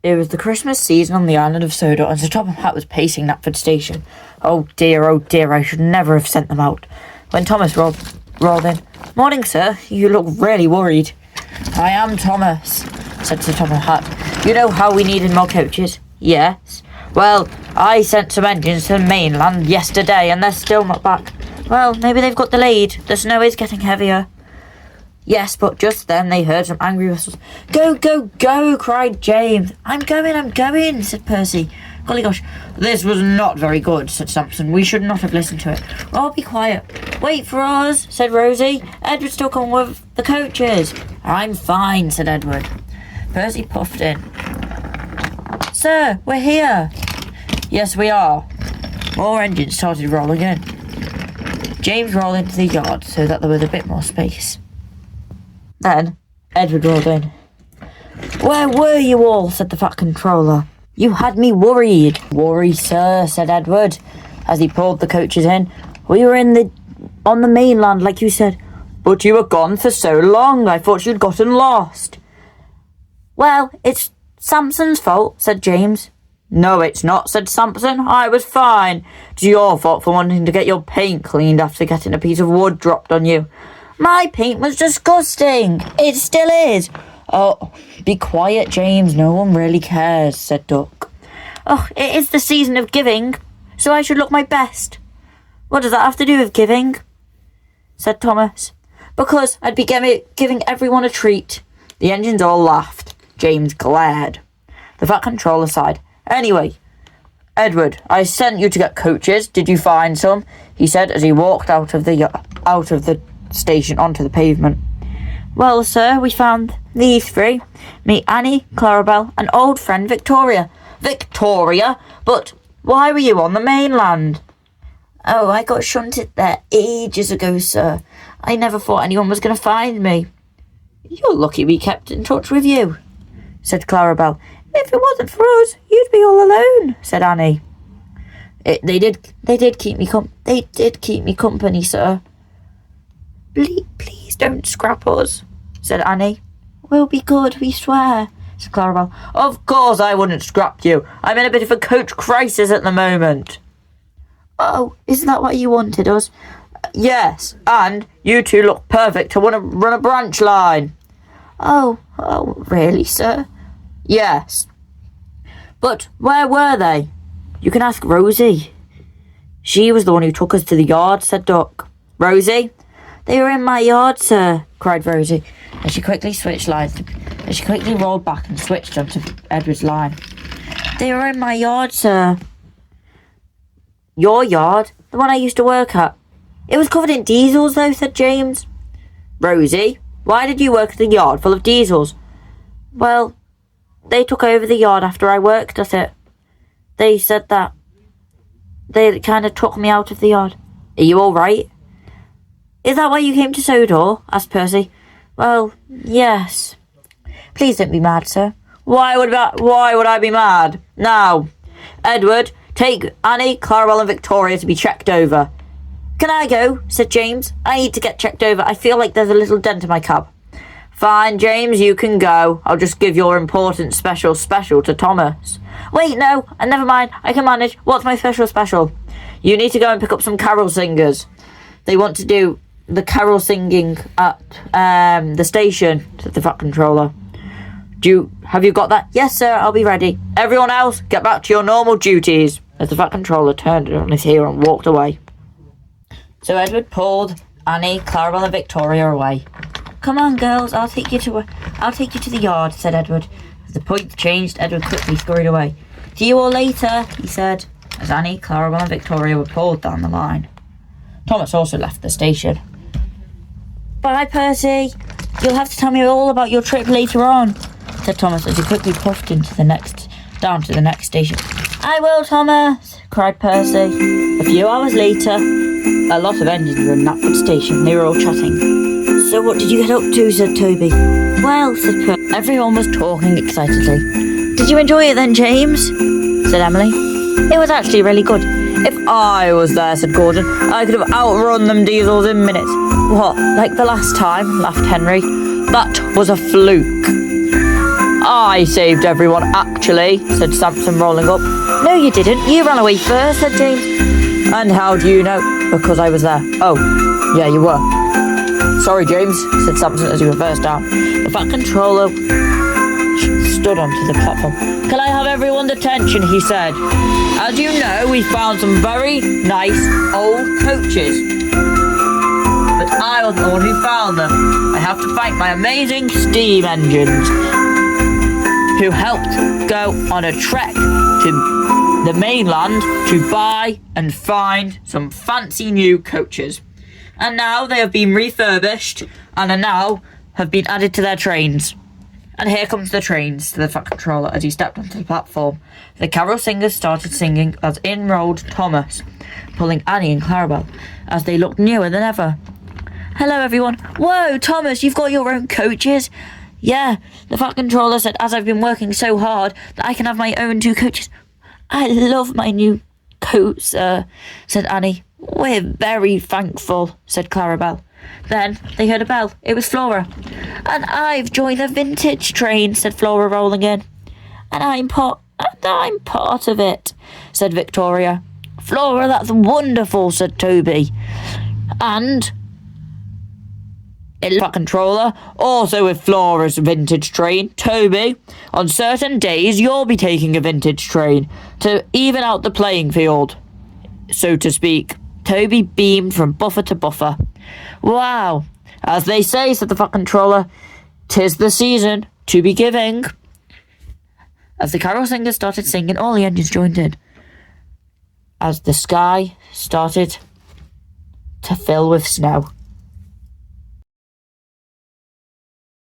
It was the Christmas season on the island of Sodor, and Sir Topham Hatt was pacing Knapford Station. Oh dear, I should never have sent them out. When Thomas rolled in. Morning, sir. You look really worried. I am Thomas, said Sir Topham Hatt. You know how we needed more coaches? Yes. Well, I sent some engines to the mainland yesterday, and they're still not back. Well, maybe they've got delayed. The snow is getting heavier. Yes, but just then they heard some angry whistles. Go, go, go, cried James. I'm going, said Percy. Golly gosh, this was not very good, said Sampson. We should not have listened to it. Oh, be quiet. Wait for us, said Rosie. Edward's still coming with the coaches. I'm fine, said Edward. Percy puffed in. Sir, we're here. Yes, we are. More engines started rolling in. James rolled into the yard so that there was a bit more space. Then Edward rolled in. Where were you all? Said the Fat Controller. You had me worried. Worry, sir, said Edward, as he pulled the coaches in. We were on the mainland, like you said. But you were gone for so long, I thought you'd gotten lost. Well, it's Sampson's fault, said James. No, it's not, said Sampson. I was fine. It's your fault for wanting to get your paint cleaned after getting a piece of wood dropped on you. My paint was disgusting. It still is. Oh, be quiet, James. No one really cares, said Duck. Oh, it is the season of giving, so I should look my best. What does that have to do with giving? Said Thomas. Because I'd be giving everyone a treat. The engines all laughed. James glared. The Fat Controller sighed. Anyway, Edward, I sent you to get coaches. Did you find some? He said as he walked out of the station onto the pavement. Well, sir, we found these three. Me, Annie, Clarabelle, and old friend Victoria. Victoria? But why were you on the mainland? Oh, I got shunted there ages ago, sir. I never thought anyone was going to find me. You're lucky we kept in touch with you, said Clarabelle. If it wasn't for us, you'd be all alone, said Annie. They did keep me company, sir. Please don't scrap us, said Annie. We'll be good, we swear, said Clarabelle. Of course I wouldn't scrap you. I'm in a bit of a coach crisis at the moment. Oh, isn't that what you wanted us? Yes, and you two look perfect to want to run a branch line. Oh, really, sir? Yes. But where were they? You can ask Rosie. She was the one who took us to the yard, said Duck. Rosie? They were in my yard, sir, cried Rosie, as she quickly switched lines. As she quickly rolled back and switched onto Edward's line. They were in my yard, sir. Your yard? The one I used to work at. It was covered in diesels, though, said James. Rosie, why did you work at a yard full of diesels? Well, they took over the yard after I worked at it. They said that. They kind of took me out of the yard. Are you all right? Is that why you came to Sodor? Asked Percy. Well, yes. Please don't be mad, sir. Why would I be mad? Now, Edward, take Annie, Clarabelle and Victoria to be checked over. Can I go? Said James. I need to get checked over. I feel like there's a little dent in my cab. Fine, James, you can go. I'll just give your important special to Thomas. Wait, no, and never mind. I can manage. What's my special? You need to go and pick up some carol singers. They want to do the carol singing at the station, said the Fat Controller. Have you got that? Yes, sir, I'll be ready. Everyone else, get back to your normal duties. As the Fat Controller turned on his heel and walked away. So Edward pulled Annie, Clarabelle and Victoria away. Come on, girls, I'll take you to the yard, said Edward. As the point changed, Edward quickly scurried away. See you all later, he said, as Annie, Clarabelle and Victoria were pulled down the line. Thomas also left the station. Bye, Percy. You'll have to tell me all about your trip later on, said Thomas as he quickly puffed down to the next station. I will, Thomas, cried Percy. A few hours later, a lot of engines were in Knapford Station. They were all chatting. So what did you get up to, said Toby. Well, said Percy. Everyone was talking excitedly. Did you enjoy it then, James? Said Emily. It was actually really good. If I was there, said Gordon, I could have outrun them diesels in minutes. What, like the last time? Laughed Henry. That was a fluke. I saved everyone, actually, said Samson, rolling up. No, you didn't. You ran away first, said James. And how do you know? Because I was there. Oh, yeah, you were. Sorry, James, said Samson as he reversed down. The Fat Controller stood onto the platform. Can I have everyone's attention, he said. As you know, we found some very nice old coaches. But I wasn't the one who found them. I have to thank my amazing steam engines, who helped go on a trek to the mainland to buy and find some fancy new coaches. And now they have been refurbished and are now have been added to their trains. And here comes the trains, to the Fat Controller as he stepped onto the platform. The carol singers started singing as in rolled Thomas, pulling Annie and Clarabelle as they looked newer than ever. Hello, everyone. Whoa, Thomas, you've got your own coaches? Yeah, the Fat Controller said, as I've been working so hard that I can have my own 2 coaches. I love my new coat, sir, said Annie. We're very thankful, said Clarabelle. Then they heard a bell. It was Flora. And I've joined the vintage train, said Flora, rolling in. And I'm part of it, said Victoria. Flora, that's wonderful, said Toby. And Fat Controller, also with Flora's vintage train, Toby, on certain days you'll be taking a vintage train to even out the playing field, so to speak. Toby beamed from buffer to buffer. Wow, as they say, said the Fat Controller, 'tis the season to be giving. As the carol singers started singing, all the engines joined in, as the sky started to fill with snow.